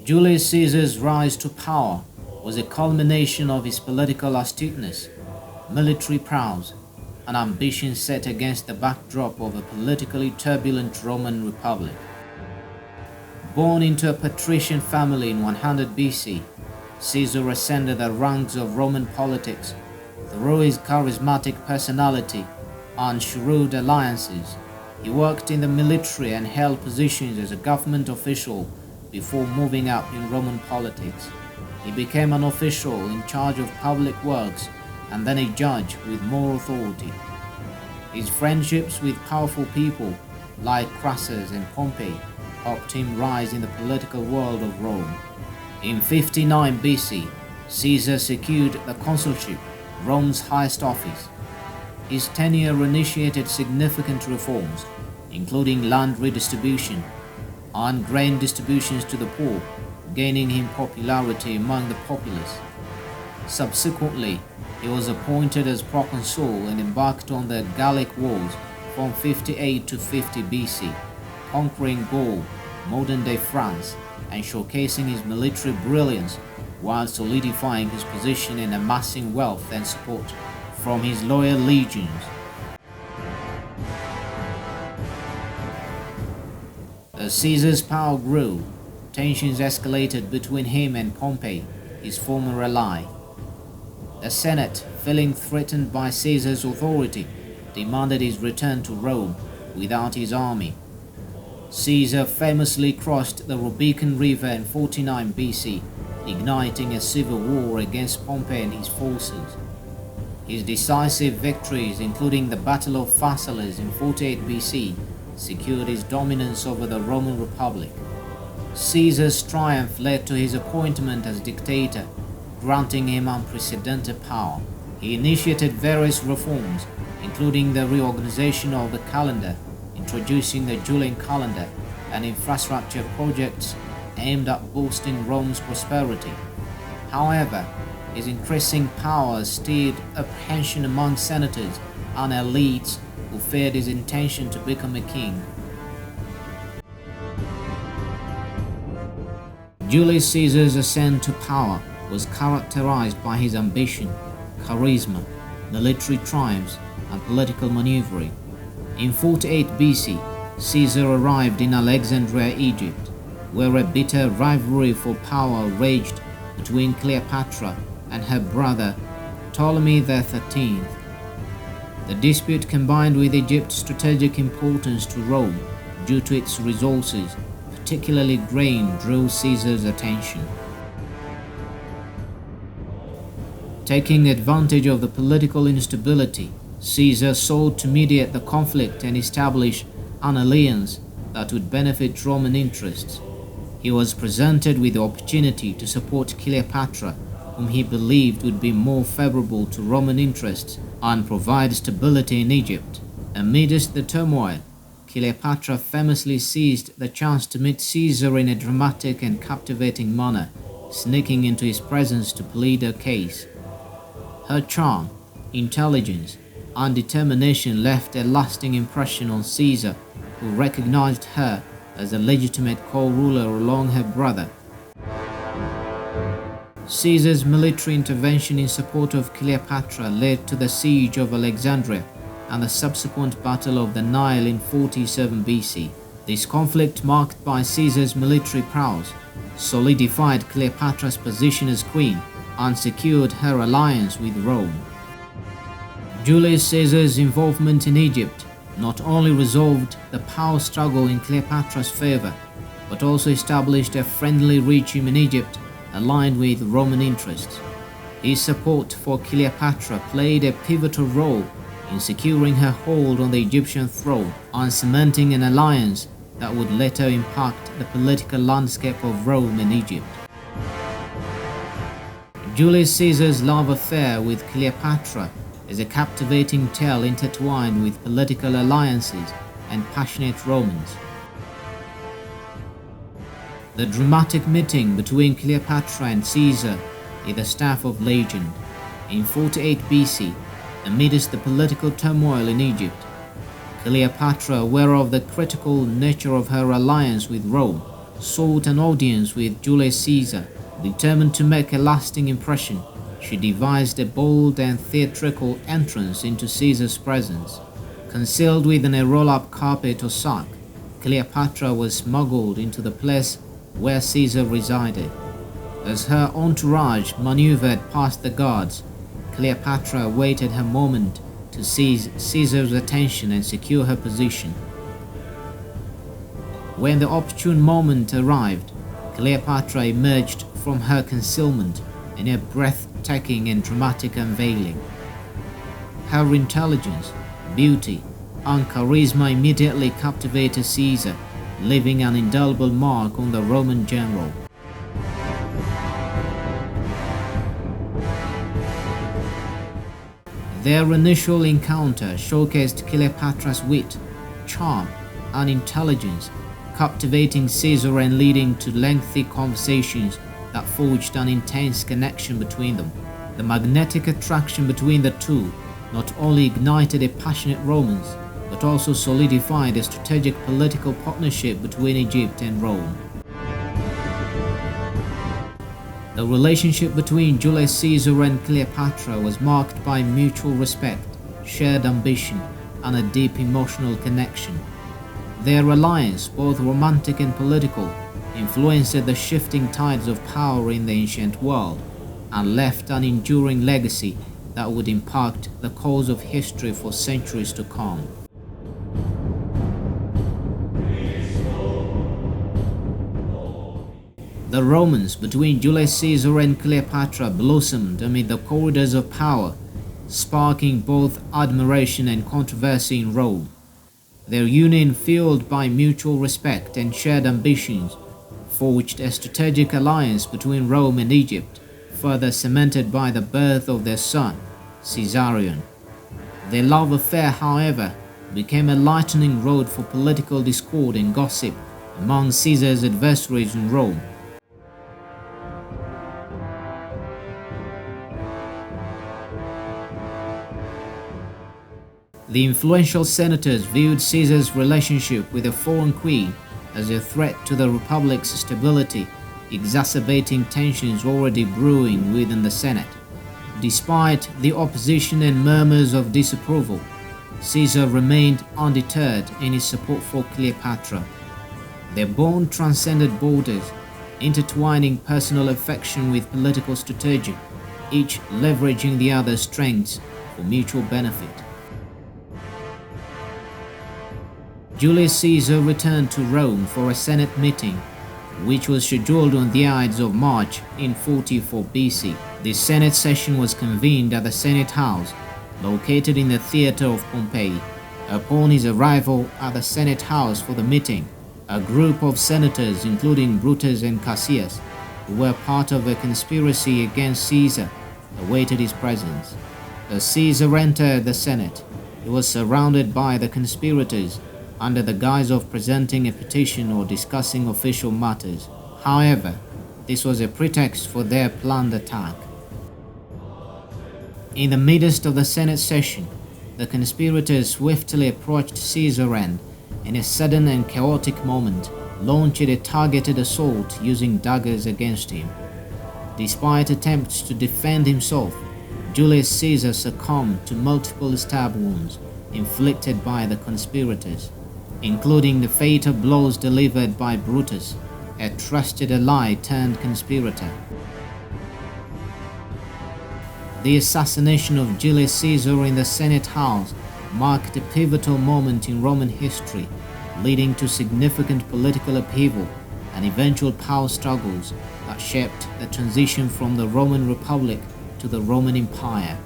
Julius Caesar's rise to power was a culmination of his political astuteness, military prowess, and ambition set against the backdrop of a politically turbulent Roman Republic. Born into a patrician family in 100 BC, Caesar ascended the ranks of Roman politics through his charismatic personality and shrewd alliances. He worked in the military and held positions as a government official before moving up in Roman politics. He became an official in charge of public works and then a judge with more authority. His friendships with powerful people like Crassus and Pompey helped him rise in the political world of Rome. In 59 BC, Caesar secured the consulship, Rome's highest office. His tenure initiated significant reforms, including land redistribution and grain distributions to the poor, gaining him popularity among the populace. Subsequently, he was appointed as proconsul and embarked on the Gallic Wars from 58 to 50 BC, conquering Gaul, modern-day France, and showcasing his military brilliance while solidifying his position and amassing wealth and support from his loyal legions. As Caesar's power grew, tensions escalated between him and Pompey, his former ally. The Senate, feeling threatened by Caesar's authority, demanded his return to Rome without his army. Caesar famously crossed the Rubicon River in 49 BC, igniting a civil war against Pompey and his forces. His decisive victories, including the Battle of Pharsalus in 48 BC, secured his dominance over the Roman Republic. Caesar's triumph led to his appointment as dictator, granting him unprecedented power. He initiated various reforms, including the reorganization of the calendar, introducing the Julian calendar, and infrastructure projects aimed at boosting Rome's prosperity. However, his increasing power stirred apprehension among senators and elites who feared his intention to become a king. Julius Caesar's ascent to power was characterized by his ambition, charisma, military triumphs, and political maneuvering. In 48 BC, Caesar arrived in Alexandria, Egypt, where a bitter rivalry for power raged between Cleopatra and her brother Ptolemy XIII. The dispute, combined with Egypt's strategic importance to Rome due to its resources, particularly grain, drew Caesar's attention. Taking advantage of the political instability, Caesar sought to mediate the conflict and establish an alliance that would benefit Roman interests. He was presented with the opportunity to support Cleopatra, whom he believed would be more favorable to Roman interests and provide stability in Egypt. Amidst the turmoil, Cleopatra famously seized the chance to meet Caesar in a dramatic and captivating manner, sneaking into his presence to plead her case. Her charm, intelligence, and determination left a lasting impression on Caesar, who recognized her as a legitimate co-ruler along her brother. Caesar's military intervention in support of Cleopatra led to the siege of Alexandria and the subsequent Battle of the Nile in 47 BC. This conflict, marked by Caesar's military prowess, solidified Cleopatra's position as queen and secured her alliance with Rome. Julius Caesar's involvement in Egypt not only resolved the power struggle in Cleopatra's favor, but also established a friendly regime in Egypt aligned with Roman interests. His support for Cleopatra played a pivotal role in securing her hold on the Egyptian throne and cementing an alliance that would later impact the political landscape of Rome and Egypt. Julius Caesar's love affair with Cleopatra is a captivating tale intertwined with political alliances and passionate romance. The dramatic meeting between Cleopatra and Caesar is the stuff of legend. In 48 BC, amidst the political turmoil in Egypt, Cleopatra, aware of the critical nature of her alliance with Rome, sought an audience with Julius Caesar. Determined to make a lasting impression, she devised a bold and theatrical entrance into Caesar's presence. Concealed within a roll-up carpet or sack, Cleopatra was smuggled into the place where Caesar resided. As her entourage maneuvered past the guards, Cleopatra waited her moment to seize Caesar's attention and secure her position. When the opportune moment arrived, Cleopatra emerged from her concealment in a breathtaking and dramatic unveiling. Her intelligence, beauty, and charisma immediately captivated Caesar, leaving an indelible mark on the Roman general. Their initial encounter showcased Cleopatra's wit, charm, and intelligence, captivating Caesar and leading to lengthy conversations that forged an intense connection between them. The magnetic attraction between the two not only ignited a passionate romance, but also solidified a strategic political partnership between Egypt and Rome. The relationship between Julius Caesar and Cleopatra was marked by mutual respect, shared ambition, and a deep emotional connection. Their alliance, both romantic and political, influenced the shifting tides of power in the ancient world and left an enduring legacy that would impact the course of history for centuries to come. The romance between Julius Caesar and Cleopatra blossomed amid the corridors of power, sparking both admiration and controversy in Rome. Their union, fueled by mutual respect and shared ambitions, forged a strategic alliance between Rome and Egypt, further cemented by the birth of their son, Caesarion. Their love affair, however, became a lightning rod for political discord and gossip among Caesar's adversaries in Rome. The influential senators viewed Caesar's relationship with a foreign queen as a threat to the republic's stability, exacerbating tensions already brewing within the Senate. Despite the opposition and murmurs of disapproval, Caesar remained undeterred in his support for Cleopatra. Their bond transcended borders, intertwining personal affection with political strategy, each leveraging the other's strengths for mutual benefit. Julius Caesar returned to Rome for a Senate meeting, which was scheduled on the Ides of March in 44 BC. The Senate session was convened at the Senate House, located in the theater of Pompeii. Upon his arrival at the Senate House for the meeting, a group of senators, including Brutus and Cassius, who were part of a conspiracy against Caesar, awaited his presence. As Caesar entered the Senate, he was surrounded by the conspirators under the guise of presenting a petition or discussing official matters. However, this was a pretext for their planned attack. In the midst of the Senate session, the conspirators swiftly approached Caesar and, in a sudden and chaotic moment, launched a targeted assault using daggers against him. Despite attempts to defend himself, Julius Caesar succumbed to multiple stab wounds inflicted by the conspirators, including the fatal blows delivered by Brutus, a trusted ally turned conspirator. The assassination of Julius Caesar in the Senate House marked a pivotal moment in Roman history, leading to significant political upheaval and eventual power struggles that shaped the transition from the Roman Republic to the Roman Empire.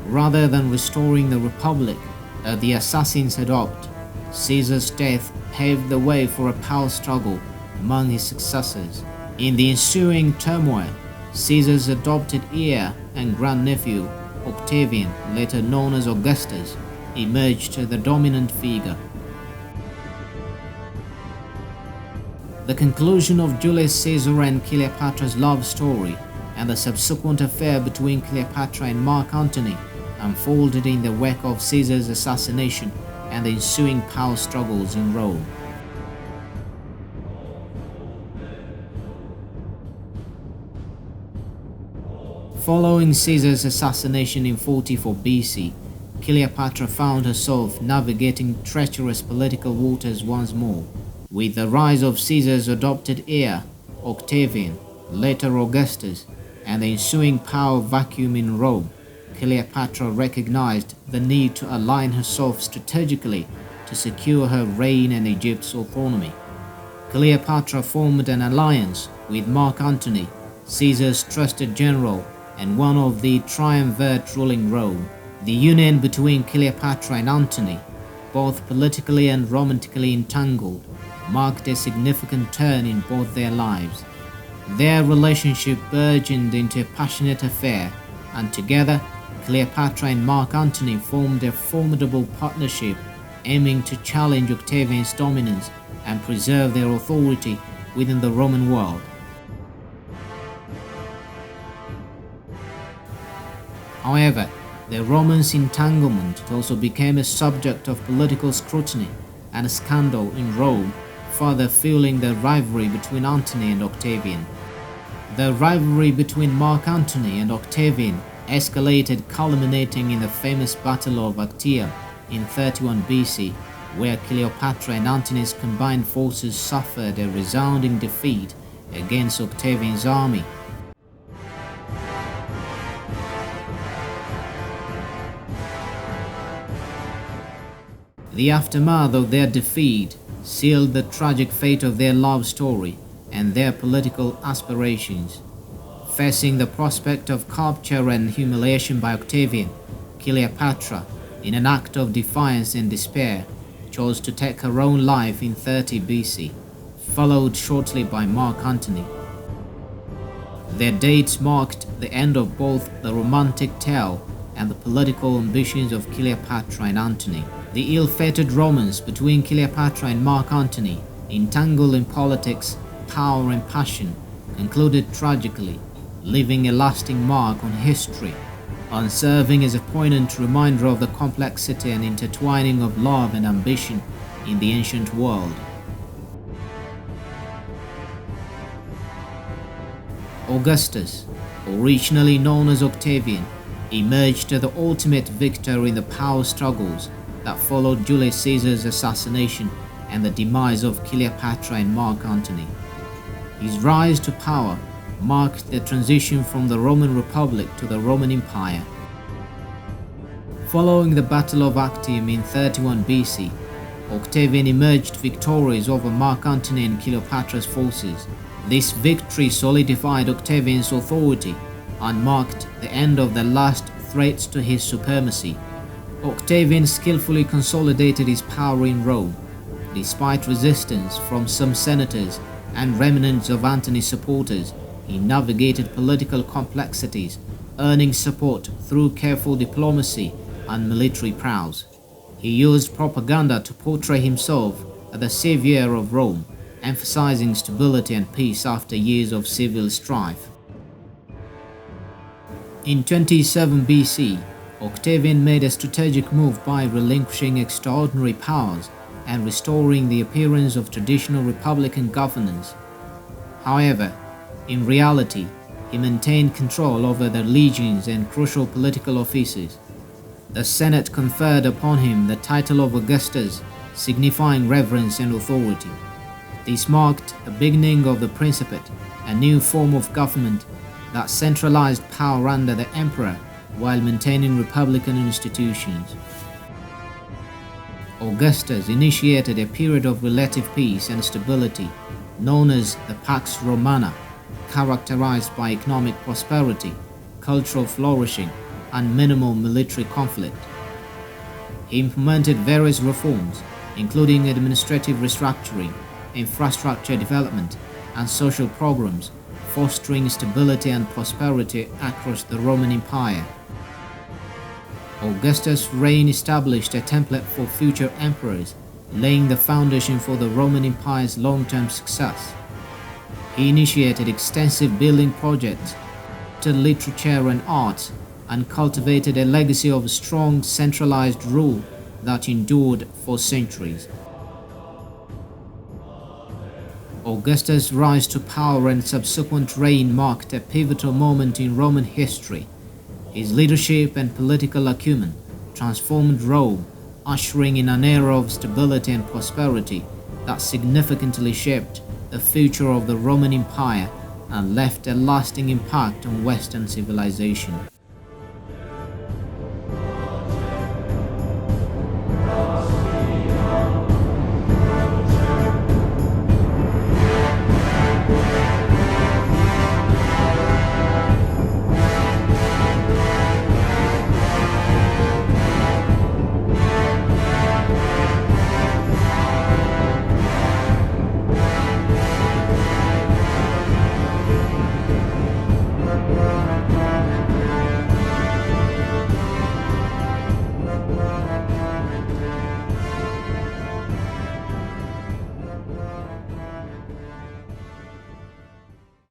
Rather than restoring the Republic, as the assassins had hoped, Caesar's death paved the way for a power struggle among his successors. In the ensuing turmoil, Caesar's adopted heir and grandnephew, Octavian, later known as Augustus, emerged as the dominant figure. The conclusion of Julius Caesar and Cleopatra's love story and the subsequent affair between Cleopatra and Mark Antony unfolded in the wake of Caesar's assassination and the ensuing power struggles in Rome. Following Caesar's assassination in 44 BC, Cleopatra found herself navigating treacherous political waters once more. With the rise of Caesar's adopted heir, Octavian, later Augustus, and the ensuing power vacuum in Rome, Cleopatra recognized the need to align herself strategically to secure her reign and Egypt's autonomy. Cleopatra formed an alliance with Mark Antony, Caesar's trusted general and one of the triumvirate ruling Rome. The union between Cleopatra and Antony, both politically and romantically entangled, marked a significant turn in both their lives. Their relationship burgeoned into a passionate affair, and together, Cleopatra and Mark Antony formed a formidable partnership aiming to challenge Octavian's dominance and preserve their authority within the Roman world. However, the Romans' entanglement also became a subject of political scrutiny and scandal in Rome, further fueling the rivalry between Antony and Octavian. The rivalry between Mark Antony and Octavian escalated, culminating in the famous Battle of Actium in 31 BC, where Cleopatra and Antony's combined forces suffered a resounding defeat against Octavian's army. The aftermath of their defeat sealed the tragic fate of their love story and their political aspirations. Facing the prospect of capture and humiliation by Octavian, Cleopatra, in an act of defiance and despair, chose to take her own life in 30 BC, followed shortly by Mark Antony. Their dates marked the end of both the romantic tale and the political ambitions of Cleopatra and Antony. The ill-fated romance between Cleopatra and Mark Antony, entangled in politics, power and passion, concluded tragically, leaving a lasting mark on history, and serving as a poignant reminder of the complexity and intertwining of love and ambition in the ancient world. Augustus, originally known as Octavian, emerged as the ultimate victor in the power struggles that followed Julius Caesar's assassination and the demise of Cleopatra and Mark Antony. His rise to power marked the transition from the Roman Republic to the Roman Empire. Following the Battle of Actium in 31 BC, Octavian emerged victorious over Mark Antony and Cleopatra's forces. This victory solidified Octavian's authority and marked the end of the last threats to his supremacy. Octavian skillfully consolidated his power in Rome, despite resistance from some senators and remnants of Antony's supporters. He navigated political complexities, earning support through careful diplomacy and military prowess. He used propaganda to portray himself as the savior of Rome, emphasizing stability and peace after years of civil strife. In 27 BC, Octavian made a strategic move by relinquishing extraordinary powers and restoring the appearance of traditional republican governance. However, in reality, he maintained control over the legions and crucial political offices. The Senate conferred upon him the title of Augustus, signifying reverence and authority. This marked the beginning of the Principate, a new form of government that centralized power under the emperor while maintaining republican institutions. Augustus initiated a period of relative peace and stability, known as the Pax Romana, characterized by economic prosperity, cultural flourishing, and minimal military conflict. He implemented various reforms, including administrative restructuring, infrastructure development, and social programs, fostering stability and prosperity across the Roman Empire. Augustus' reign established a template for future emperors, laying the foundation for the Roman Empire's long-term success. He initiated extensive building projects, to literature and arts, and cultivated a legacy of strong, centralized rule that endured for centuries. Augustus' rise to power and subsequent reign marked a pivotal moment in Roman history. His leadership and political acumen transformed Rome, ushering in an era of stability and prosperity that significantly shaped the future of the Roman Empire and left a lasting impact on Western civilization.